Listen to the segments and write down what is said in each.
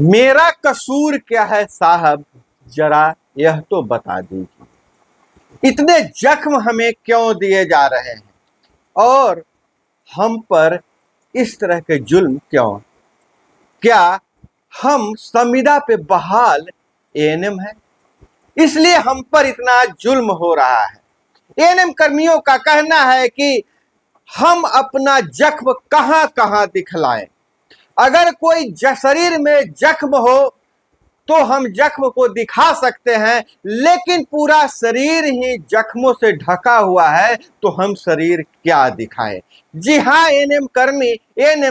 मेरा कसूर क्या है साहब, जरा यह तो बता दीजिए। इतने जख्म हमें क्यों दिए जा रहे हैं और हम पर इस तरह के जुल्म क्यों? क्या हम संविदा पे बहाल एएनएम है, इसलिए हम पर इतना जुल्म हो रहा है? एएनएम कर्मियों का कहना है कि हम अपना जख्म कहां कहां दिखलाएं। अगर कोई शरीर में जख्म हो तो हम जख्म को दिखा सकते हैं, लेकिन पूरा शरीर ही जख्मों से ढका हुआ है तो हम शरीर क्या दिखाएं? जी हाँ, एएनएम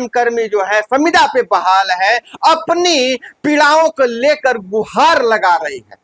कर्मी जो है संविदा पे बहाल है, अपनी पीड़ाओं को लेकर गुहार लगा रही है।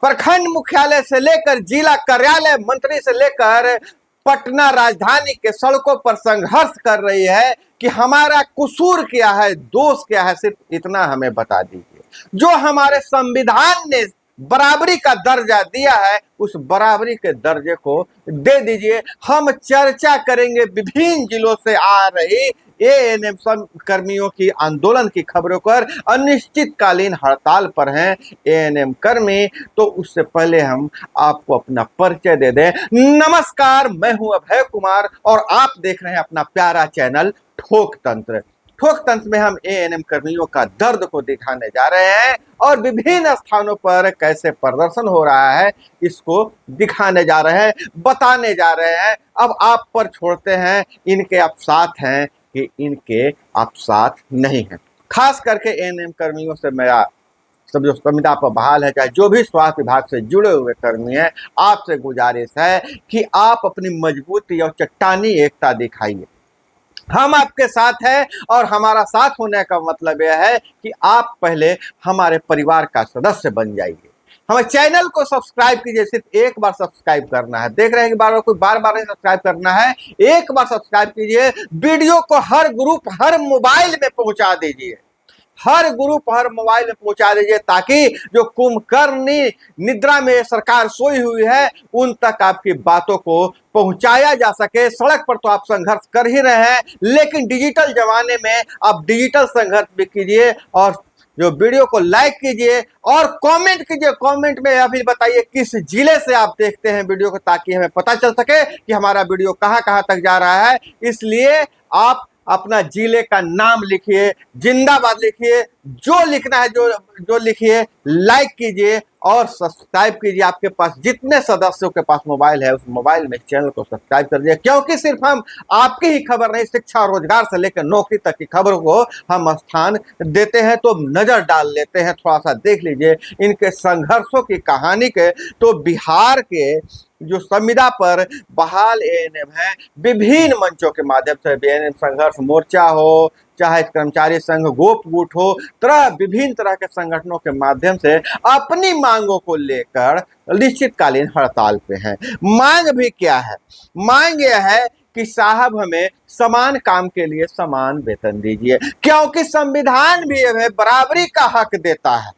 प्रखंड मुख्यालय से लेकर जिला कार्यालय मंत्री से लेकर पटना राजधानी के सड़कों पर संघर्ष कर रही है कि हमारा कसूर क्या है, दोष क्या है, सिर्फ इतना हमें बता दीजिए। जो हमारे संविधान ने बराबरी का दर्जा दिया है, उस बराबरी के दर्जे को दे दीजिए। हम चर्चा करेंगे विभिन्न जिलों से आ रही एएनएम कर्मियों की आंदोलन की खबरों पर। अनिश्चितकालीन हड़ताल पर हैं एएनएम कर्मी। तो उससे पहले हम आपको अपना परिचय दे दें। नमस्कार, मैं हूं अभय कुमार और आप देख रहे हैं अपना प्यारा चैनल ठोक तंत्र। ठोक तंत्र में हम एएनएम कर्मियों का दर्द को दिखाने जा रहे हैं और विभिन्न स्थानों पर कैसे प्रदर्शन हो रहा है इसको दिखाने जा रहे हैं, बताने जा रहे हैं। अब आप पर छोड़ते हैं, इनके आप साथ हैं कि इनके आप साथ नहीं हैं। खास करके एएनएम कर्मियों से मेरा सब जो संविदा पर बहाल है, चाहे जो भी स्वास्थ्य विभाग से जुड़े हुए कर्मी हैं, आपसे गुजारिश है कि आप अपनी मजबूती और चट्टानी एकता दिखाइए। हम आपके साथ हैं और हमारा साथ होने का मतलब यह है कि आप पहले हमारे परिवार का सदस्य बन जाइए। हमारे चैनल को सब्सक्राइब कीजिए, सिर्फ एक बार सब्सक्राइब करना है। देख रहे हैं कि बार बार कोई बार नहीं सब्सक्राइब करना है, एक बार सब्सक्राइब कीजिए। वीडियो को हर ग्रुप, हर मोबाइल में पहुंचा दीजिए, हर ग्रुप, हर मोबाइल में पहुंचा दीजिए, ताकि जो कुंभकर्णी निद्रा में सरकार सोई हुई है उन तक आपकी बातों को पहुंचाया जा सके। सड़क पर तो आप संघर्ष कर ही रहे हैं, लेकिन डिजिटल जमाने में आप डिजिटल संघर्ष भी कीजिए और जो वीडियो को लाइक कीजिए और कमेंट कीजिए। कमेंट में यह भी बताइए किस जिले से आप देखते हैं वीडियो को, ताकि हमें पता चल सके कि हमारा वीडियो कहां कहां तक जा रहा है। इसलिए आप अपना जिले का नाम लिखिए, जिंदाबाद लिखिए, जो लिखना है जो लिखिए, लाइक कीजिए और सब्सक्राइब कीजिए। आपके पास जितने सदस्यों के पास मोबाइल है उस मोबाइल में चैनल को सब्सक्राइब कर दीजिए, क्योंकि सिर्फ हम आपकी ही खबर नहीं, शिक्षा और रोजगार से लेकर नौकरी तक की खबरों को हम स्थान देते हैं। तो नजर डाल लेते हैं, थोड़ा सा देख लीजिए इनके संघर्षों की कहानी के। तो बिहार के जो संविदा पर बहाल एएनएम है, विभिन्न मंचों के माध्यम से, एएनएम संघर्ष मोर्चा हो, चाहे कर्मचारी संघ गोप गुट हो, विभिन्न तरह के संगठनों के माध्यम से अपनी मांगों को लेकर अनिश्चितकालीन हड़ताल पे हैं। मांग भी क्या है? मांग यह है कि साहब हमें समान काम के लिए समान वेतन दीजिए, क्योंकि संविधान भी हमें बराबरी का हक देता है।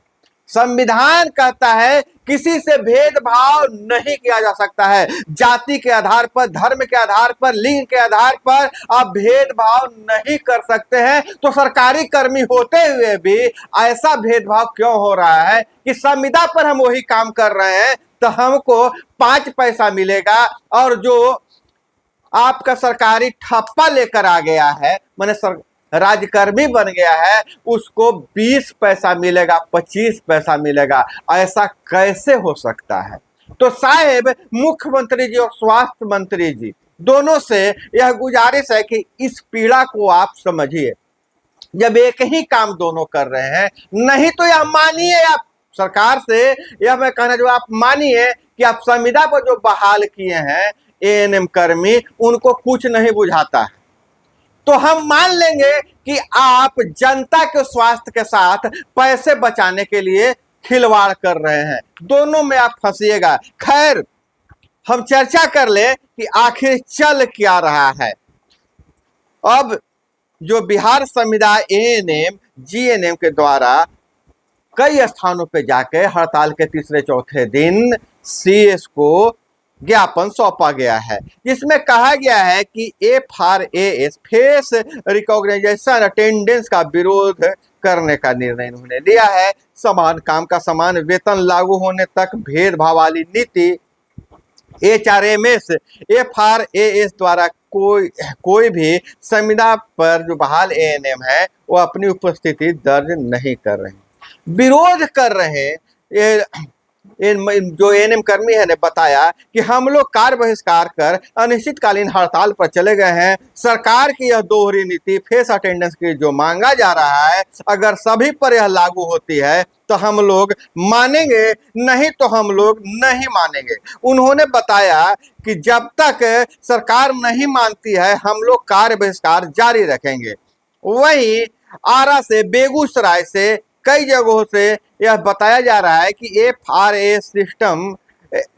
संविधान कहता है किसी से भेदभाव नहीं किया जा सकता है। जाति के आधार पर, धर्म के आधार पर, लिंग के आधार पर आप भेदभाव नहीं कर सकते हैं। तो सरकारी कर्मी होते हुए भी ऐसा भेदभाव क्यों हो रहा है कि संविदा पर हम वही काम कर रहे हैं तो हमको 5 पैसा मिलेगा, और जो आपका सरकारी ठप्पा लेकर आ गया है, माने राज्यकर्मी बन गया है, उसको 20 पैसा मिलेगा, 25 पैसा मिलेगा। ऐसा कैसे हो सकता है? तो साहेब, मुख्यमंत्री जी और स्वास्थ्य मंत्री जी दोनों से यह गुजारिश है कि इस पीड़ा को आप समझिए। जब एक ही काम दोनों कर रहे हैं, नहीं तो यह मानिए, आप सरकार से यह मैं कहना, जो आप मानिए कि आप संविदा पर जो बहाल किए हैं एएनएम कर्मी, उनको कुछ नहीं बुझाता है। तो हम मान लेंगे कि आप जनता के स्वास्थ्य के साथ पैसे बचाने के लिए खिलवाड़ कर रहे हैं। दोनों में आप फंसिएगा। खैर, हम चर्चा कर ले कि आखिर चल क्या रहा है। अब जो बिहार संविदा एएनएम जीएनएम के द्वारा कई स्थानों पे जाके हड़ताल के तीसरे चौथे दिन सीएस को ज्ञापन सौंपा गया है, जिसमें कहा गया है कि FRAS फेस रिकॉग्नाइजेशन अटेंडेंस का विरोध करने का निर्णय उन्होंने लिया है। समान काम का समान वेतन लागू होने तक भेदभाव वाली नीति HRMS FRAS द्वारा कोई भी संविदा पर जो बहाल ANM है वो अपनी उपस्थिति दर्ज नहीं कर रहे हैं, विरोध कर रहे हैं। जो ANM कर्मी है ने बताया कि हम लोग कार्य बहिष्कार कर अनिश्चितकालीन हड़ताल पर चले गए हैं। सरकार की यह दोहरी नीति फेस अटेंडेंस की जो मांगा जा रहा है, अगर सभी पर यह लागू होती है तो हम लोग मानेंगे, नहीं तो हम लोग नहीं मानेंगे। उन्होंने बताया कि जब तक सरकार नहीं मानती है हम लोग कार्य बहिष्कार जारी रखेंगे। वहीं आरा से, बेगूसराय से, कई जगहों से यह बताया जा रहा है कि FRAS सिस्टम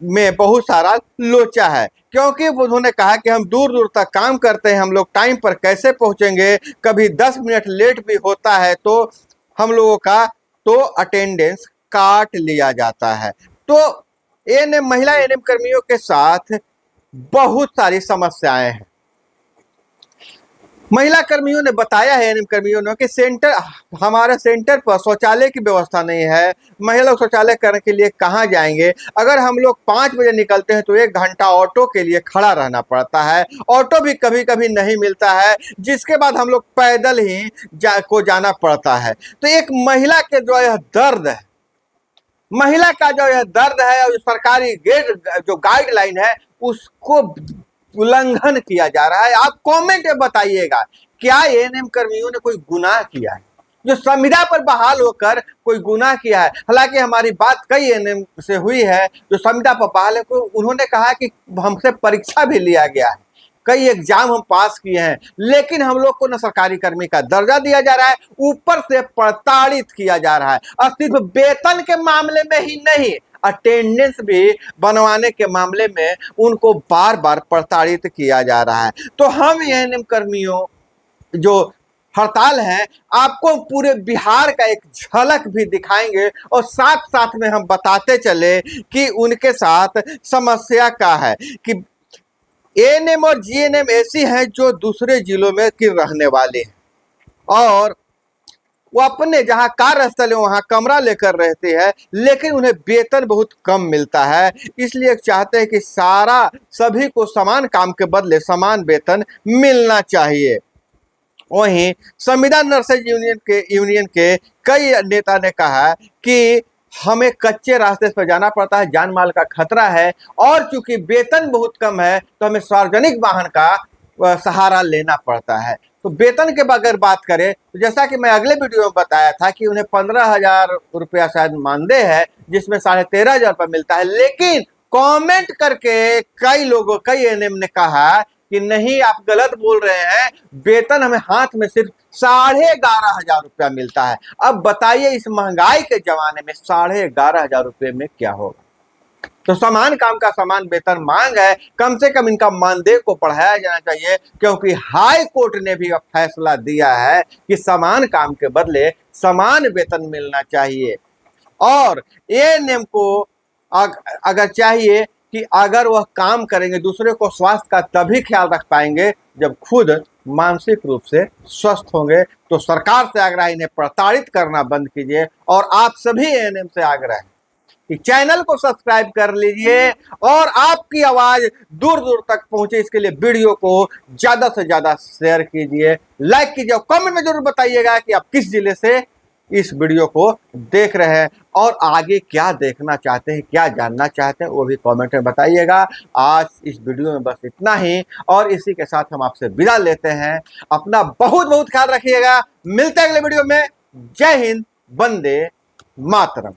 में बहुत सारा लोचा है, क्योंकि उन्होंने कहा कि हम दूर दूर तक काम करते हैं, हम लोग टाइम पर कैसे पहुंचेंगे, कभी 10 मिनट लेट भी होता है तो हम लोगों का तो अटेंडेंस काट लिया जाता है। तो ANM महिला ANM कर्मियों के साथ बहुत सारी समस्याएं हैं। महिला कर्मियों ने बताया है ANM कर्मियों ने कि हमारे सेंटर पर शौचालय की व्यवस्था नहीं है। महिला लोग शौचालय करने के लिए कहाँ जाएंगे? अगर हम लोग 5 बजे निकलते हैं तो 1 घंटा ऑटो के लिए खड़ा रहना पड़ता है, ऑटो भी कभी कभी नहीं मिलता है, जिसके बाद हम लोग पैदल ही जाना पड़ता है। तो एक महिला के जो यह दर्द है, महिला का जो यह दर्द है और सरकारी जो गाइडलाइन है उसको उल्लंघन किया जा रहा है। आप कमेंट में बताइएगा, क्या ANM कर्मियों ने कोई गुनाह किया है जो संविदा पर बहाल होकर कोई गुनाह किया है? हालांकि हमारी बात कई ANM से हुई है जो संविदा पर बहाल है, उन्होंने कहा कि हमसे परीक्षा भी लिया गया है, कई एग्जाम हम पास किए हैं, लेकिन हम लोग को न सरकारी कर्मी का दर्जा दिया जा रहा है, ऊपर से प्रताड़ित किया जा रहा है। और सिर्फ वेतन के मामले में ही नहीं, अटेंडेंस भी बनवाने के मामले में उनको बार बार प्रताड़ित किया जा रहा है। तो हम ANM कर्मियों जो हड़ताल है आपको पूरे बिहार का एक झलक भी दिखाएंगे और साथ साथ में हम बताते चले कि उनके साथ समस्या क्या है कि ANM और GNM ऐसी हैं जो दूसरे जिलों में की रहने वाले हैं और वो अपने जहाँ कार्यस्थल है वहाँ कमरा लेकर रहते हैं, लेकिन उन्हें वेतन बहुत कम मिलता है। इसलिए चाहते हैं कि सभी को समान काम के बदले समान वेतन मिलना चाहिए। वहीं संविदा नर्सेज यूनियन के कई नेता ने कहा कि हमें कच्चे रास्ते पर जाना पड़ता है, जान माल का खतरा है, और चूंकि वेतन बहुत कम है तो हमें सार्वजनिक वाहन का सहारा लेना पड़ता है। तो वेतन के बगैर बात करें तो जैसा कि मैं अगले वीडियो में बताया था कि उन्हें 15,000 रुपया शायद मानदेय है, जिसमें 13,500 रुपया मिलता है, लेकिन कमेंट करके कई ANM ने कहा कि नहीं, आप गलत बोल रहे हैं, वेतन हमें हाथ में सिर्फ 11,500 रुपया मिलता है। अब बताइए इस महंगाई के जमाने में 11,500 रुपये में क्या होगा? तो समान काम का समान वेतन मांग है, कम से कम इनका मानदेय को बढ़ाया जाना चाहिए, क्योंकि हाई कोर्ट ने भी अब फैसला दिया है कि समान काम के बदले समान वेतन मिलना चाहिए। और ANM को अगर चाहिए कि अगर वह काम करेंगे, दूसरे को स्वास्थ्य का तभी ख्याल रख पाएंगे जब खुद मानसिक रूप से स्वस्थ होंगे। तो सरकार से आग्रह है, इन्हें प्रताड़ित करना बंद कीजिए। और आप सभी ANM से आग्रह है कि चैनल को सब्सक्राइब कर लीजिए और आपकी आवाज दूर दूर तक पहुंचे, इसके लिए वीडियो को ज्यादा से ज्यादा शेयर कीजिए, लाइक कीजिए और कमेंट में जरूर बताइएगा कि आप किस जिले से इस वीडियो को देख रहे हैं और आगे क्या देखना चाहते हैं, क्या जानना चाहते हैं, वो भी कमेंट में बताइएगा। आज इस वीडियो में बस इतना ही और इसी के साथ हम आपसे विदा लेते हैं। अपना बहुत बहुत ख्याल रखिएगा। मिलते हैं अगले वीडियो में। जय हिंद, वंदे मातरम।